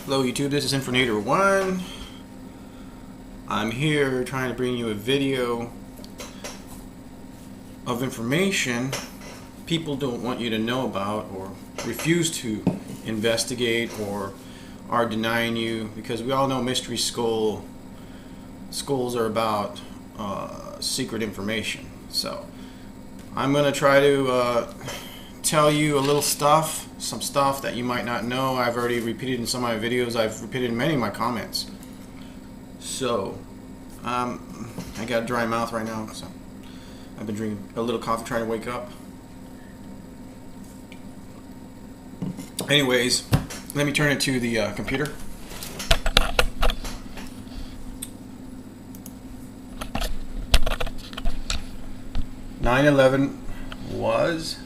Hello YouTube, this is Infernator1. I'm here trying to bring you a video of information people don't want you to know about or refuse to investigate or are denying you, because we all know Mystery Skulls are about secret information. So I'm going to try to tell you a little stuff, some stuff that you might not know. I've already repeated in some of my videos. I've repeated in many of my comments. So I got a dry mouth right now, so I've been drinking a little coffee trying to wake up. Anyways, let me turn it to the computer. (9/11) was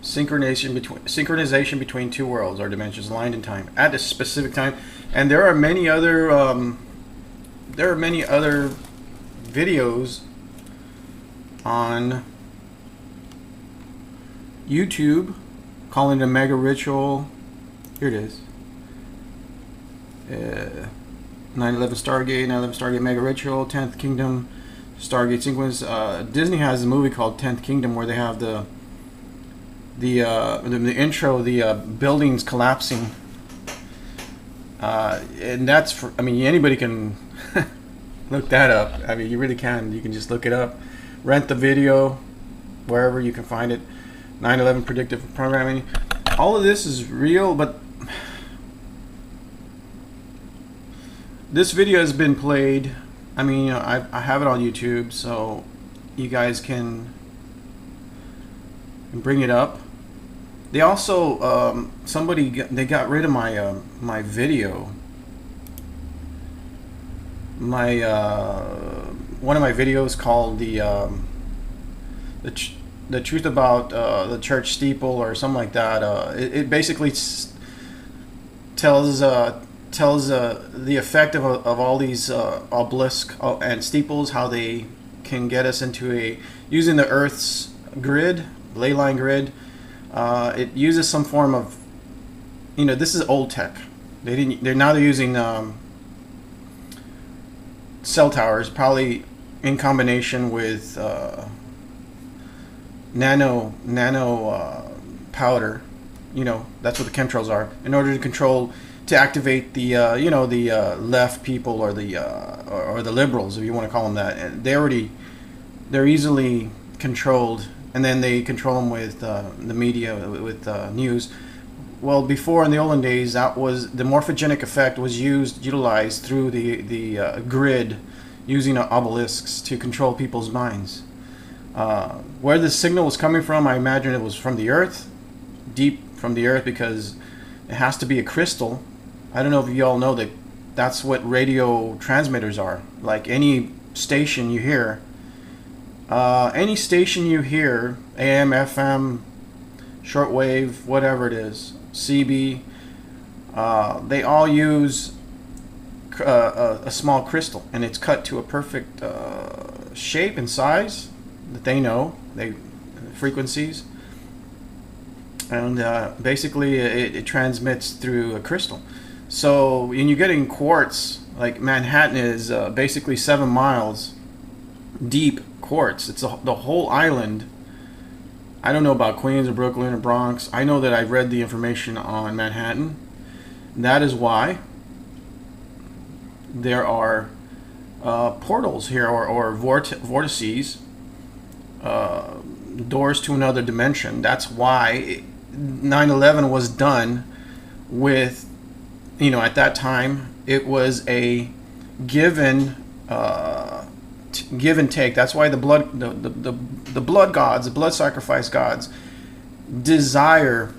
synchronization between two worlds or dimensions aligned in time at a specific time, and there are many other videos on YouTube calling it a mega ritual. Here it is. 9/11 Stargate, 9/11 Stargate mega ritual, 10th Kingdom Stargate sequence. Disney has a movie called 10th Kingdom where they have the intro, the buildings collapsing, and that's for, I mean, anybody can look that up. I mean, you really can. You can just look it up, rent the video wherever you can find it. 9/11 predictive programming. All of this is real, but this video has been played. I mean, I have it on YouTube, so you guys can bring it up. They also they got rid of my my video. My one of my videos called the truth about the church steeple or something like that. It basically tells the effect of all these obelisks and steeples, how they can get us into using the Earth's grid, ley line grid. It uses some form of, this is old tech. They're using cell towers, probably in combination with nano powder. That's what the chemtrails are, in order to activate the left people, or the liberals, if you want to call them that. And they're easily controlled, and then they control them with the media, with news. Well, before, in the olden days, that was the morphogenic effect was utilized through the grid, using obelisks to control people's minds. Where the signal was coming from, I imagine it was from the Earth, deep from the Earth, because it has to be a crystal. I don't know if you all know that that's what radio transmitters are. Like any station you hear, AM, FM, shortwave, whatever it is, CB, they all use a small crystal, and it's cut to a perfect shape and size that they know, frequencies, and basically it transmits through a crystal. So when you're getting quartz, like Manhattan is basically 7 miles deep quartz. It's the whole island. I don't know about Queens or Brooklyn or Bronx. I know that I've read the information on Manhattan. That is why there are portals here, or vortices, doors to another dimension. That's why 9/11 was done with, at that time, it was a give and take. That's why the blood gods, the blood sacrifice gods, desire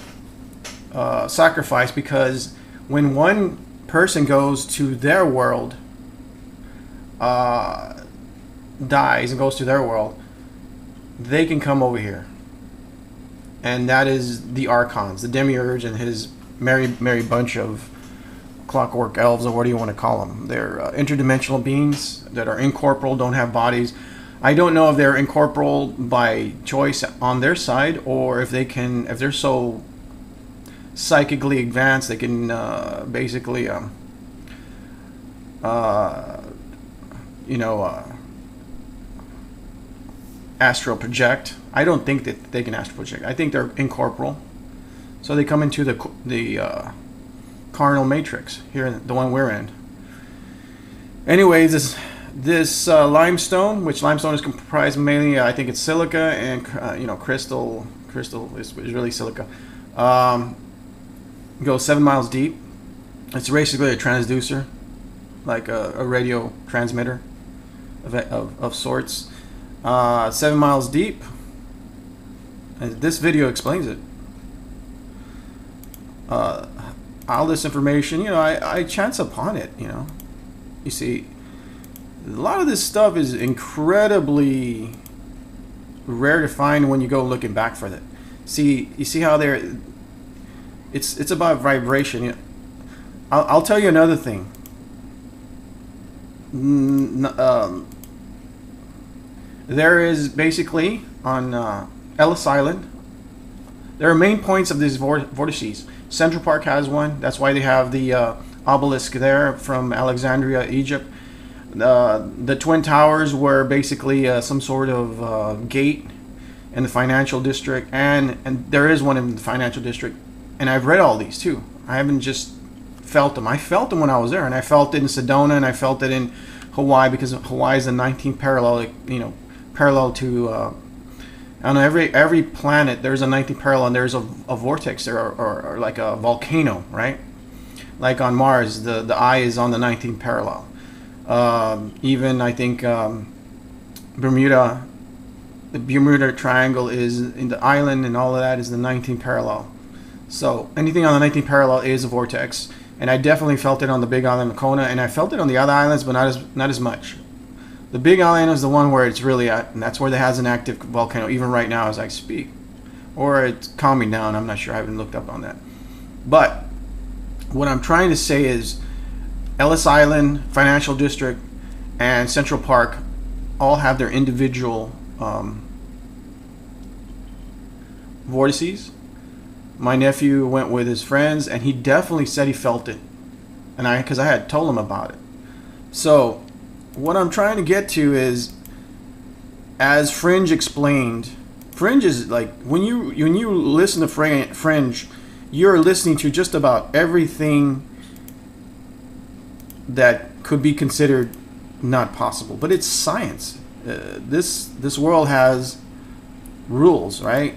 sacrifice, because when one person goes to their world, dies and goes to their world, they can come over here, and that is the archons, the demiurge, and his merry bunch of clockwork elves, or what do you want to call them. They're interdimensional beings that are incorporeal, don't have bodies. I don't know if they're incorporeal by choice on their side, or if they're so psychically advanced. They can basically, you know, astral project. I don't think that they can astral project. I think they're incorporeal. So they come into the carnal matrix here, the one we're in. Anyways, this limestone, which limestone is comprised mainly, I think it's silica and crystal. Crystal is really silica. Goes 7 miles deep. It's basically a transducer, like a radio transmitter of sorts. 7 miles deep. And this video explains it. All this information, I chance upon it. You see, a lot of this stuff is incredibly rare to find when you go looking back for it. You see how it's about vibration. I'll tell you another thing. There is basically on Ellis Island, there are main points of these vortices. Central Park has one. That's why they have the obelisk there from Alexandria, Egypt. The Twin Towers were basically some sort of gate in the financial district, and there is one in the financial district. And I've read all these too. I haven't just felt them. I felt them when I was there, and I felt it in Sedona, and I felt it in Hawaii, because Hawaii is the 19th parallel. Parallel to on every planet there's a 19th parallel, and there's a vortex there, or like a volcano, right? Like on Mars, the eye is on the 19th parallel. Even I think Bermuda, the Bermuda Triangle is in the island, and all of that is the 19th parallel. So anything on the 19th parallel is a vortex, and I definitely felt it on the Big Island of Kona, and I felt it on the other islands, but not as much. The Big Island is the one where it's really at, and that's where it has an active volcano, even right now as I speak. Or it's calming down. I'm not sure. I haven't looked up on that. But what I'm trying to say is Ellis Island, Financial District, and Central Park all have their individual vortices. My nephew went with his friends, and he definitely said he felt it, and because I had told him about it. So what I'm trying to get to is, as Fringe explained, Fringe is like, when you listen to Fringe, you're listening to just about everything that could be considered not possible, but it's science. This world has rules, right?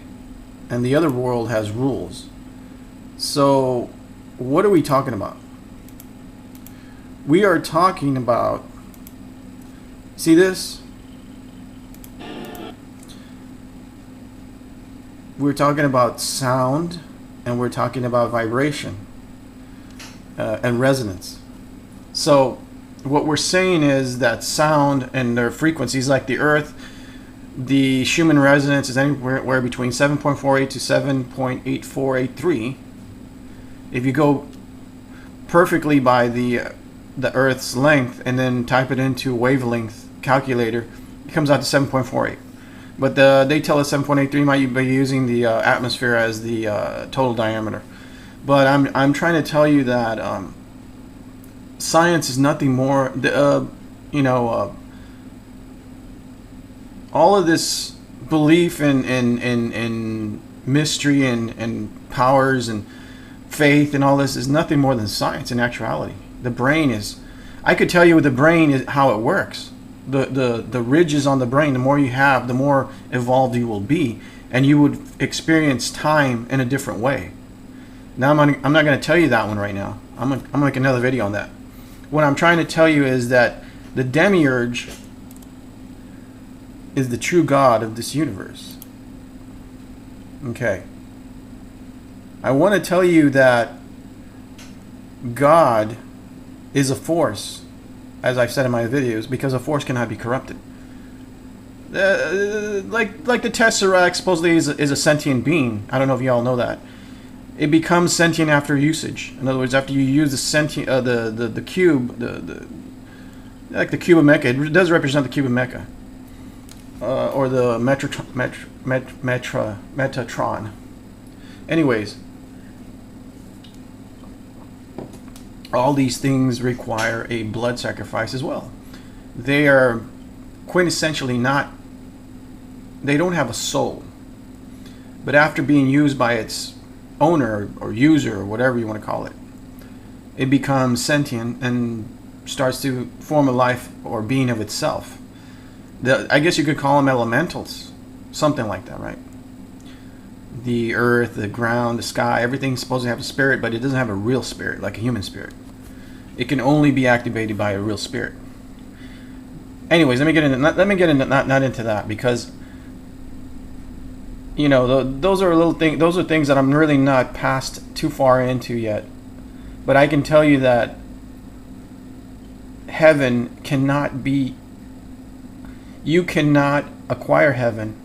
And the other world has rules. So what are we talking about? We are talking about, see this? We're talking about sound, and we're talking about vibration and resonance. So what we're saying is that sound and their frequencies, like the Earth, the Schumann resonance is anywhere between 7.48 to 7.8483. If you go perfectly by the Earth's length and then type it into wavelength calculator, it comes out to 7.48. But they tell us 7.83 might be using the atmosphere as the total diameter. But I'm trying to tell you that science is nothing more. All of this belief in mystery and powers and faith and all this is nothing more than science in actuality. The brain is, I could tell you with the brain is how it works. The ridges on the brain, the more you have, the more evolved you will be, and you would experience time in a different way. Now I'm not going to tell you that one right now. I'm going to make another video on that. What I'm trying to tell you is that the demiurge is the true God of this universe. Okay. I want to tell you that God is a force, as I've said in my videos, because a force cannot be corrupted. Like the Tesseract supposedly is a sentient being. I don't know if you all know that. It becomes sentient after usage. In other words, after you use the sentient, the cube, like the cube of Mecha. It does represent the cube of Mecha, or the Metatron. Anyways, all these things require a blood sacrifice as well. They are quintessentially not, they don't have a soul. But after being used by its owner or user or whatever you want to call it, it becomes sentient and starts to form a life or being of itself. I guess you could call them elementals, something like that, right? The earth, the ground, the sky, everything's supposed to have a spirit, but it doesn't have a real spirit like a human spirit. It can only be activated by a real spirit. Anyways, let me get into not into that, because those are little things. Those are things that I'm really not past too far into yet. But I can tell you that heaven cannot be. You cannot acquire heaven,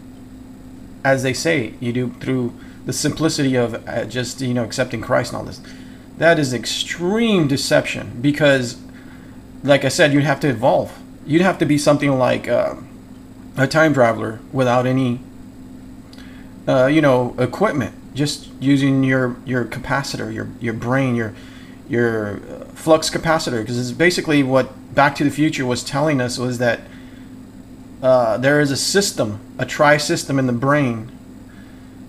as they say you do, through the simplicity of just accepting Christ and all this. That is extreme deception, because, like I said, you'd have to evolve. You'd have to be something like a time traveler without any equipment, just using your capacitor, your brain, your flux capacitor, because it's basically what Back to the Future was telling us, was that there is a system, a tri-system in the brain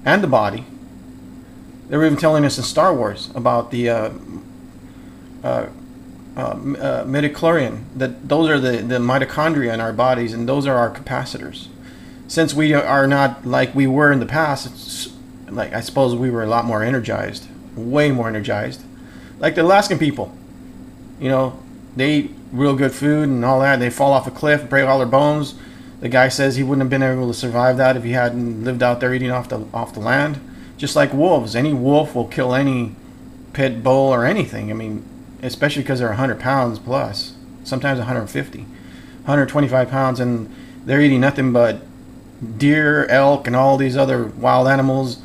and the body. They were even telling us in Star Wars about the midichlorian, that those are the mitochondria in our bodies, and those are our capacitors. Since we are not like we were in the past, it's like, I suppose we were a lot more energized, way more energized. Like the Alaskan people, they eat real good food and all that. They fall off a cliff, break all their bones. The guy says he wouldn't have been able to survive that if he hadn't lived out there eating off the land. Just like wolves, any wolf will kill any pit bull or anything. I mean, especially because they're 100 pounds plus, sometimes 150, 125 pounds, and they're eating nothing but deer, elk, and all these other wild animals,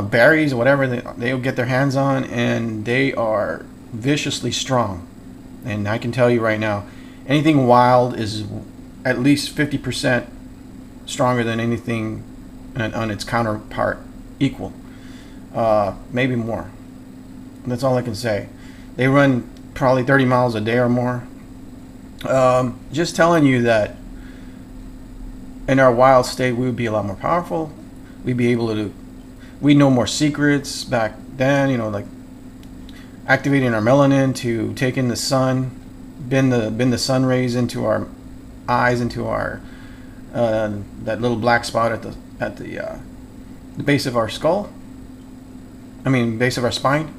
berries, whatever they'll get their hands on, and they are viciously strong. And I can tell you right now, anything wild is at least 50% stronger than anything on its counterpart equal, maybe more. That's all I can say. They run probably 30 miles a day or more. Just telling you that in our wild state, we would be a lot more powerful. We'd be able to, we know more secrets back then, like activating our melanin to take in the sun, bend the sun rays into our eyes, into our that little black spot at the base of our skull. Base of our spine,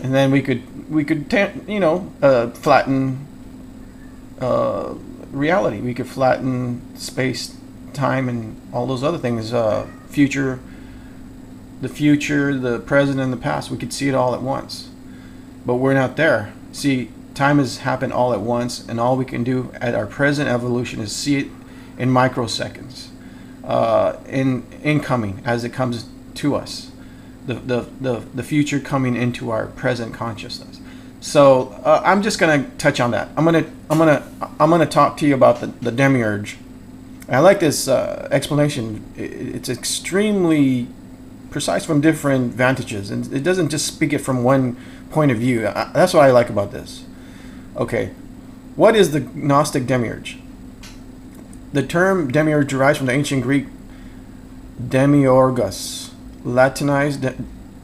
and then we could flatten reality. We could flatten space, time, and all those other things. The future, the present, and the past. We could see it all at once, but we're not there. See, time has happened all at once, and all we can do at our present evolution is see it in microseconds, incoming as it comes to us. The future coming into our present consciousness. So I'm just gonna touch on that. I'm gonna talk to you about the demiurge. And I like this explanation. It's extremely precise from different vantages, and it doesn't just speak it from one point of view. That's what I like about this. Okay, what is the Gnostic demiurge? The term demiurge derives from the ancient Greek demiurgus, Latinized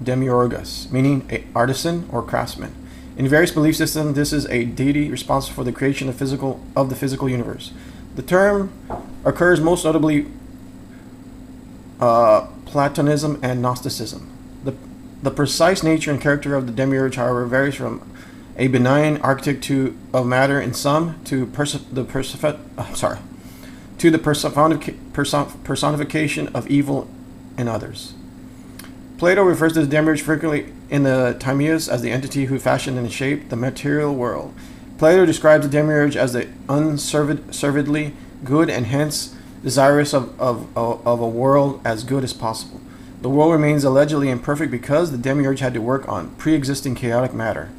demiurgus, meaning an artisan or craftsman. In various belief systems, this is a deity responsible for the creation of the physical universe. The term occurs most notably Platonism and Gnosticism. The precise nature and character of the demiurge, however, varies from a benign architect of matter in some to the personification of evil in others. Plato refers to the demiurge frequently in the Timaeus as the entity who fashioned and shaped the material world. Plato describes the demiurge as the unservedly good and hence desirous of a world as good as possible. The world remains allegedly imperfect because the demiurge had to work on pre-existing chaotic matter.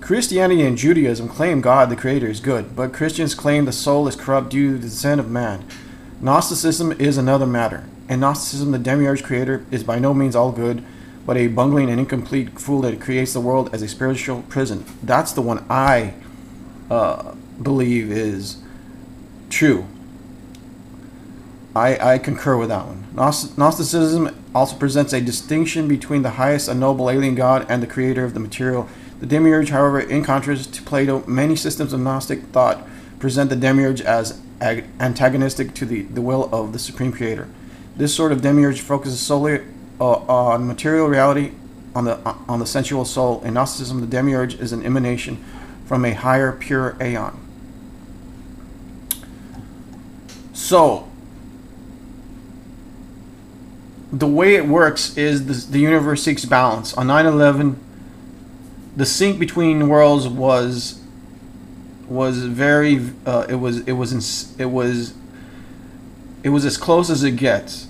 Christianity and Judaism claim God, the Creator, is good, but Christians claim the soul is corrupt due to the sin of man. Gnosticism is another matter. In Gnosticism, the demiurge creator is by no means all good, but a bungling and incomplete fool that creates the world as a spiritual prison. That's the one I believe is true. I concur with that one. Gnosticism also presents a distinction between the highest and noble alien god and the creator of the material. The demiurge, however, in contrast to Plato, many systems of Gnostic thought present the demiurge as antagonistic to the will of the supreme creator. This sort of demiurge focuses solely on material reality, on the sensual soul. In Gnosticism, the demiurge is an emanation from a higher, pure aeon. So, the way it works is the universe seeks balance. On 9/11, the sync between worlds was very it was as close as it gets.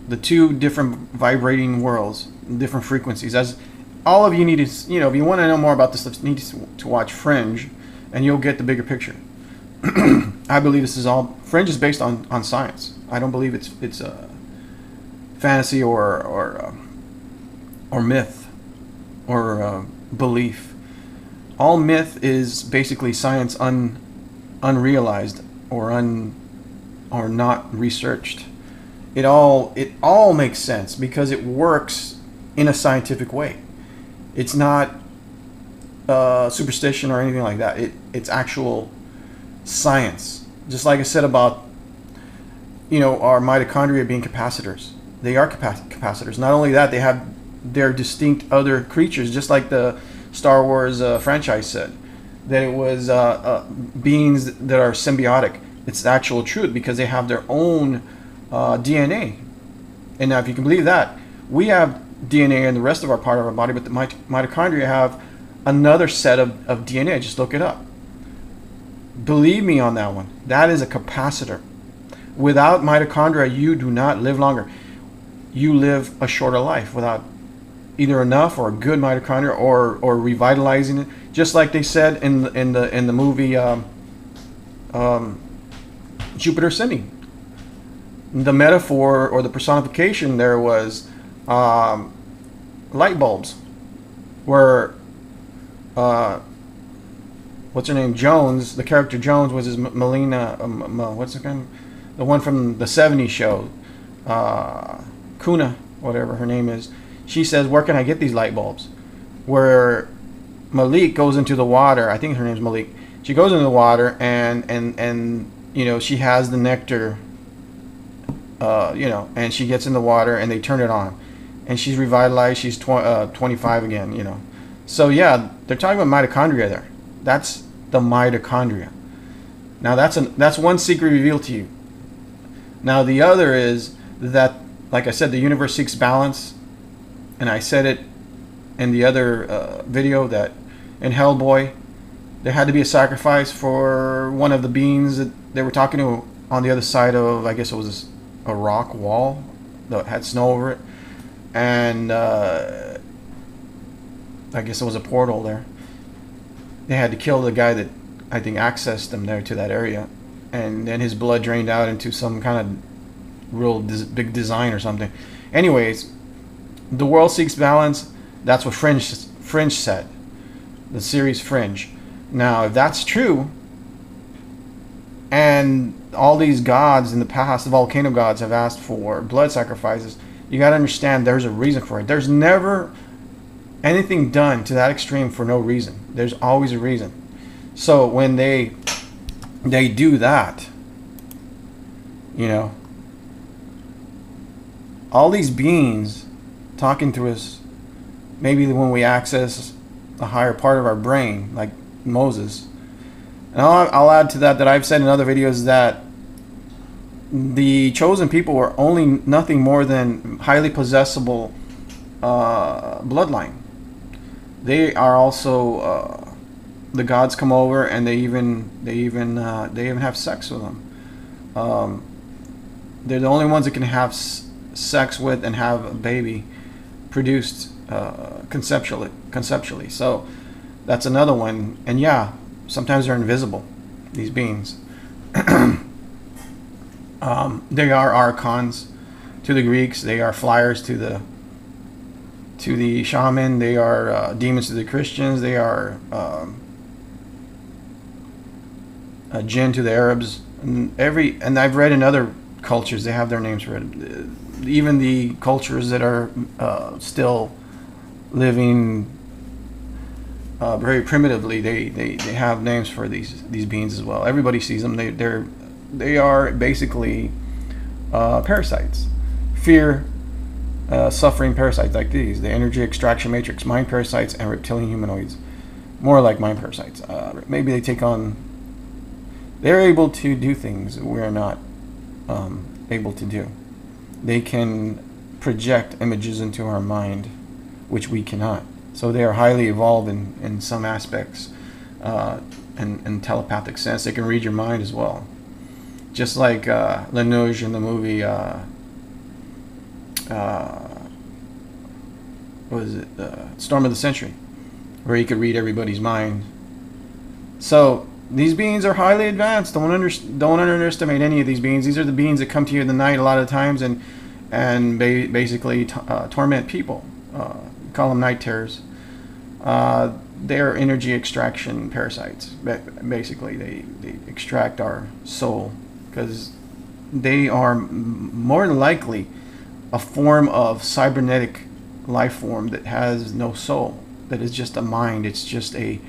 The two different vibrating worlds, different frequencies. As all of you need to, if you want to know more about this stuff, you need to watch Fringe, and you'll get the bigger picture. I believe this is all Fringe is based on science. I don't believe it's fantasy or myth or belief. All myth is basically science unrealized or not researched. It all makes sense because it works in a scientific way. It's not superstition or anything like that. It's actual science. Just like I said about our mitochondria being capacitors. They are capacitors. Not only that, they have their distinct other creatures, just like the Star Wars franchise said, that it was beings that are symbiotic. It's the actual truth because they have their own DNA. And now if you can believe that, we have DNA in the rest of our part of our body, but the mitochondria have another set of DNA. Just look it up. Believe me on that one. That is a capacitor. Without mitochondria, you do not live longer. You live a shorter life without either enough or a good mitochondria or revitalizing it. Just like they said in the movie Jupiter Ascending. The metaphor or the personification there was light bulbs, where what's her name, Jones, the character Jones was his Melina, what's her name, the one from the '70s show, Kuna, whatever her name is. She says, where can I get these light bulbs? Where Malik goes into the water, I think her name's Malik. She goes into the water and she has the nectar, and she gets in the water and they turn it on, and she's revitalized. She's 25 again. So yeah, they're talking about mitochondria there. That's the mitochondria. Now that's one secret revealed to you. Now the other is that, like I said, the universe seeks balance, and I said it in the other video that in Hellboy there had to be a sacrifice for one of the beings that they were talking to on the other side of, I guess it was a rock wall that had snow over it, and I guess it was a portal there. They had to kill the guy that I think accessed them there to that area, and then his blood drained out into some kind of real big design or something. Anyways, the world seeks balance. That's what Fringe said, the series Fringe. Now, if that's true, and all these gods in the past, the volcano gods, have asked for blood sacrifices, you got to understand there's a reason for it. There's never anything done to that extreme for no reason. There's always a reason. So when they do that, all these beings talking to us, maybe when we access a higher part of our brain, like Moses. And I'll add to that I've said in other videos that the chosen people were only nothing more than highly possessible bloodline. They are also the gods come over and they even have sex with them. They're the only ones that can have sex with and have a baby produced conceptually. So that's another one. And yeah, sometimes they're invisible, these beings. They are archons to the Greeks. They are flyers to to the shaman. They are demons to the Christians. They are a jinn to the Arabs. And I've read in other cultures they have their names for it. Even the cultures that are still living very primitively, they have names for these beings as well. Everybody sees them. They are basically parasites, fear, suffering parasites like these. The energy extraction matrix, mind parasites, and reptilian humanoids. More like mind parasites. Maybe they take on. They're able to do things we're not able to do. They can project images into our mind, which we cannot. So they are highly evolved in some aspects, in telepathic sense. They can read your mind as well. Just like Lelouch in the movie, what is it? Storm of the Century, where he could read everybody's mind. So these beings are highly advanced. Don't underestimate any of these beings. These are the beings that come to you in the night a lot of times and basically torment people. Call them night terrors. They're energy extraction parasites. Basically, they extract our soul because they are more than likely a form of cybernetic life form that has no soul, that is just a mind. It's just a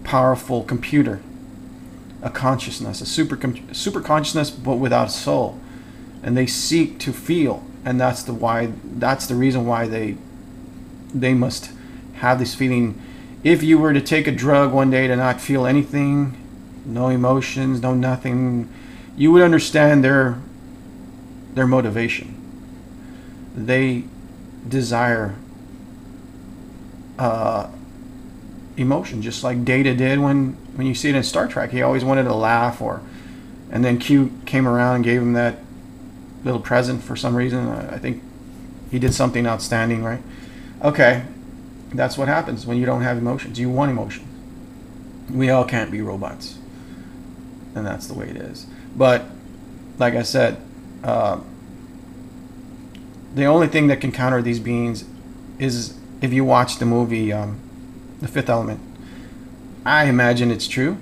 powerful computer, a consciousness, a super consciousness, but without a soul. And they seek to feel, and that's the reason why they must have this feeling. If you were to take a drug one day to not feel anything, no emotions, no nothing, you would understand their motivation. They desire emotion, just like Data did when you see it in Star Trek. He always wanted to laugh, and then Q came around and gave him that little present for some reason. I think he did something outstanding, right? Okay, that's what happens when you don't have emotions. You want emotions. We all can't be robots, and that's the way it is. But like I said, the only thing that can counter these beings is if you watch the movie The Fifth Element. I imagine it's true,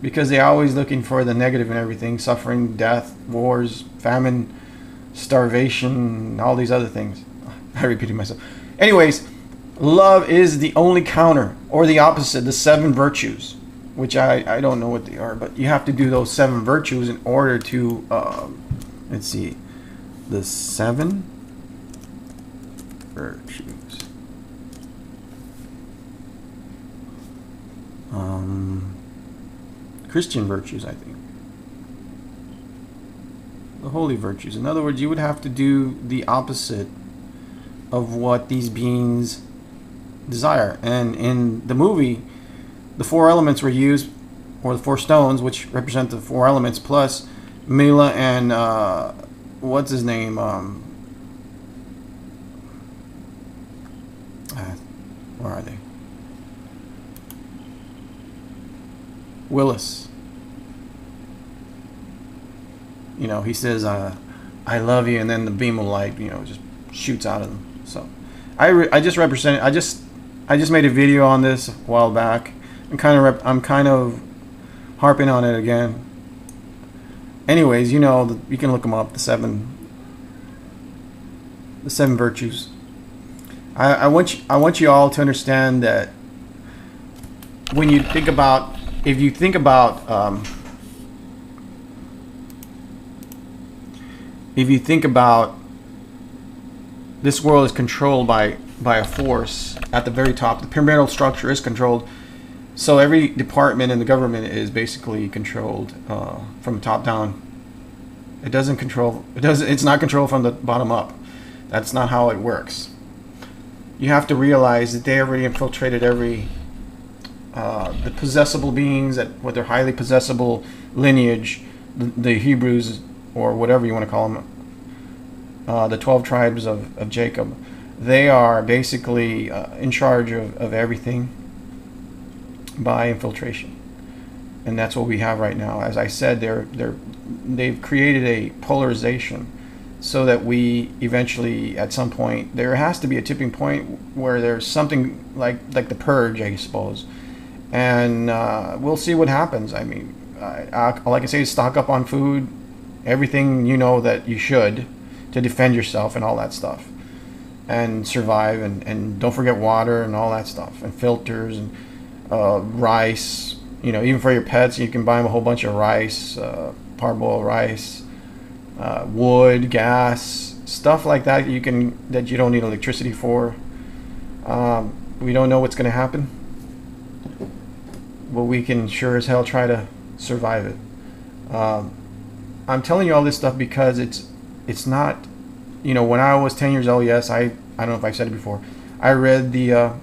because they're always looking for the negative in everything: suffering, death, wars, famine, starvation, all these other things. I repeated myself. Anyways, love is the only counter, or the opposite, the 7 virtues, which I don't know what they are, but you have to do those 7 virtues in order to, let's see, the 7 virtues. Christian virtues, I think. The holy virtues. In other words, you would have to do the opposite of what these beings desire. And in the movie, the 4 elements were used, or the 4 stones, which represent the 4 elements, plus Mila and what's his name? Where are they? Willis. You know, he says, "I love you," and then the beam of light, just shoots out of them. So, I just made a video on this a while back. I'm kind of harping on it again. Anyways, you can look them up. The seven virtues. I want you all to understand that when you think about, if you think about this world is controlled by a force at the very top. The pyramidal structure is controlled, so every department in the government is basically controlled from the top down. It's not controlled from the bottom up. That's not how it works. You have to realize that they already infiltrated every the possessible beings with their highly possessible lineage, the Hebrews, or whatever you want to call them, the 12 tribes of Jacob. They are basically in charge of everything by infiltration, and that's what we have right now. As I said, they've created a polarization so that we eventually, at some point, there has to be a tipping point where there's something like the purge, I suppose, and we'll see what happens. I mean, all I can say is stock up on food, everything you know that you should to defend yourself and all that stuff, and survive, and don't forget water and all that stuff, and filters, and rice. You know, even for your pets, you can buy them a whole bunch of rice, parboiled rice, wood, gas, stuff like that. That you don't need electricity for. We don't know what's going to happen, but we can sure as hell try to survive it. I'm telling you all this stuff because it's not, you know, when I was 10 years old, yes, I don't know if I've said it before, I read the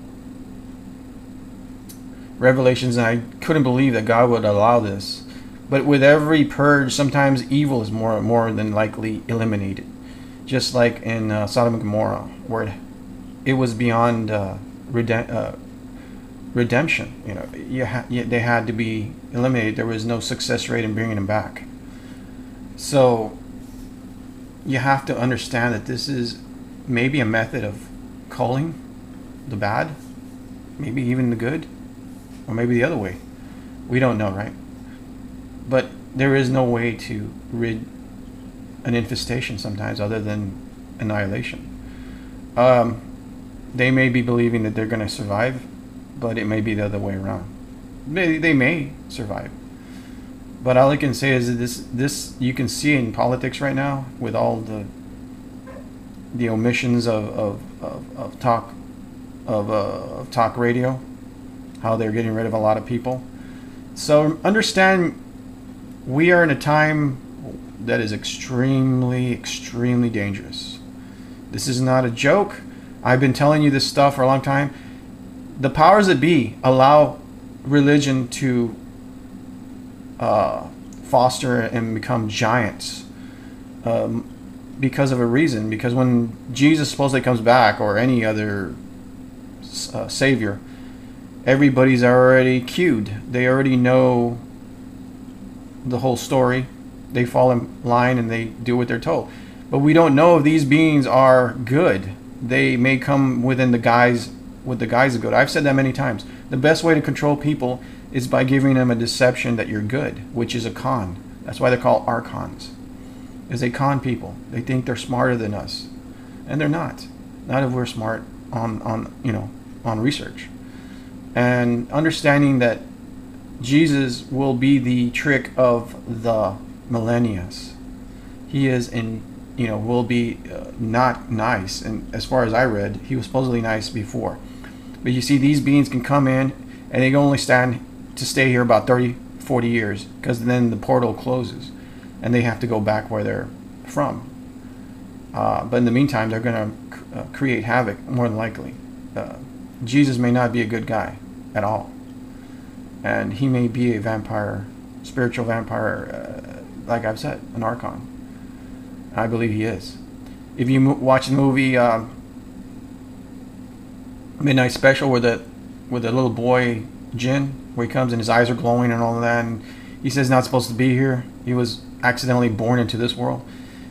Revelations, and I couldn't believe that God would allow this. But with every purge, sometimes evil is more than likely eliminated. Just like in Sodom and Gomorrah, where it was beyond redemption. You know, they had to be eliminated. There was no success rate in bringing them back. So you have to understand that this is maybe a method of culling the bad, maybe even the good, or maybe the other way. We don't know, right? But there is no way to rid an infestation sometimes other than annihilation. They may be believing that they're going to survive, but it may be the other way around. They may survive. But all I can say is that this you can see in politics right now with all the omissions of talk radio, how they're getting rid of a lot of people. So understand, we are in a time that is extremely, extremely dangerous. This is not a joke. I've been telling you this stuff for a long time. The powers that be allow religion to foster and become giants because of a reason. Because when Jesus supposedly comes back, or any other savior, everybody's already queued. They already know the whole story. They fall in line and they do what they're told. But we don't know if these beings are good. They may come within the guise of good. I've said that many times. The best way to control people is by giving them a deception that you're good, which is a con. That's why they're called archons. Is they con people. They think they're smarter than us, and they're not. Not if we're smart on research, and understanding that Jesus will be the trick of the millennials. He is will be not nice. And as far as I read, he was supposedly nice before. But you see, these beings can come in and they can only stand to stay here about 30, 40 years, because then the portal closes and they have to go back where they're from. But in the meantime, they're going to create havoc, more than likely. Jesus may not be a good guy at all. And he may be a vampire, spiritual vampire, like I've said, an archon. I believe he is. If you watch the movie Midnight Special, with the little boy Jin, where he comes and his eyes are glowing and all of that, and he says he's not supposed to be here. He was accidentally born into this world,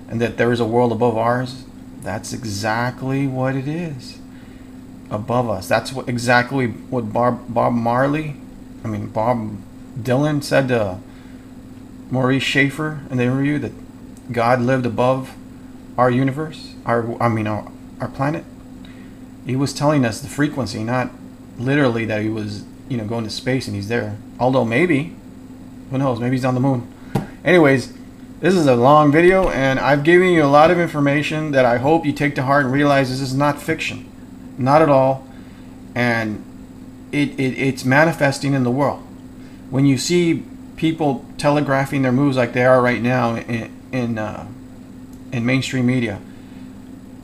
and that there is a world above ours. That's exactly what it is. Above us. That's exactly what Bob Dylan said to Maurice Schaefer in the interview, that God lived above our universe, our planet. He was telling us the frequency, not literally that he was, going to space and he's there. Although maybe, who knows, maybe he's on the moon. Anyways, this is a long video, and I've given you a lot of information that I hope you take to heart and realize this is not fiction. Not at all. And it's manifesting in the world. When you see people telegraphing their moves like they are right now in mainstream media,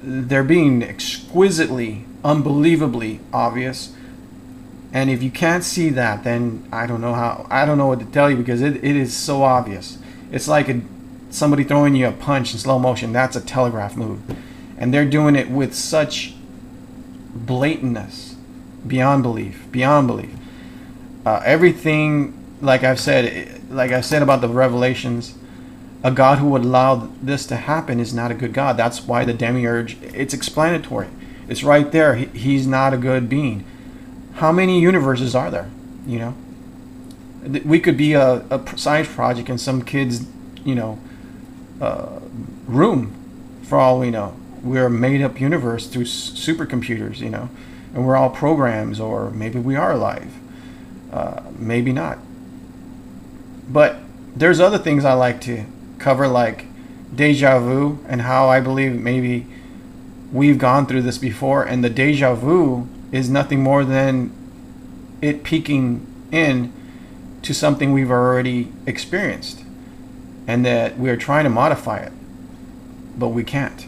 they're being exquisitely, unbelievably obvious. And if you can't see that, then I don't know what to tell you, because it is so obvious. It's like somebody throwing you a punch in slow motion. That's a telegraph move. And they're doing it with such blatantness, beyond belief. Everything, like I've said about the Revelations, A God who would allow this to happen is not a good God. That's why the demiurge, it's explanatory. It's right there. He's not a good being. How many universes are there? You know, we could be a science project in some kid's, you know, room. For all we know, we're a made-up universe through supercomputers. You know, and we're all programs, or maybe we are alive. Maybe not. But there's other things I like to cover, like deja vu, and how I believe maybe we've gone through this before, and the deja vu is nothing more than it peeking in to something we've already experienced, and that we're trying to modify it, but we can't,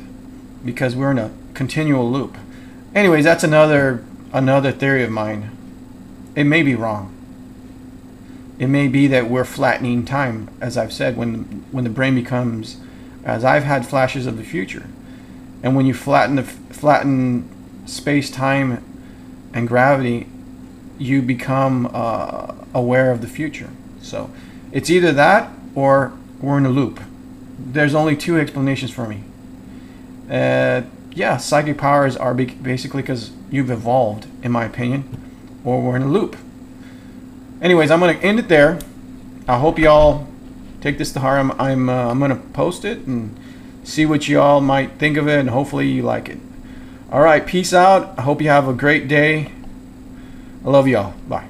because we're in a continual loop. Anyways, that's another theory of mine. It may be wrong. It may be that we're flattening time, as I've said, when the brain becomes, as I've had flashes of the future, and when you flatten space, time, and gravity, you become aware of the future. So it's either that or we're in a loop. There's only two explanations for me. Yeah, psychic powers are basically because you've evolved, in my opinion, or we're in a loop. Anyways, I'm going to end it there. I hope y'all take this to heart. I'm going to post it and see what y'all might think of it, and hopefully you like it. All right, peace out. I hope you have a great day. I love y'all. Bye.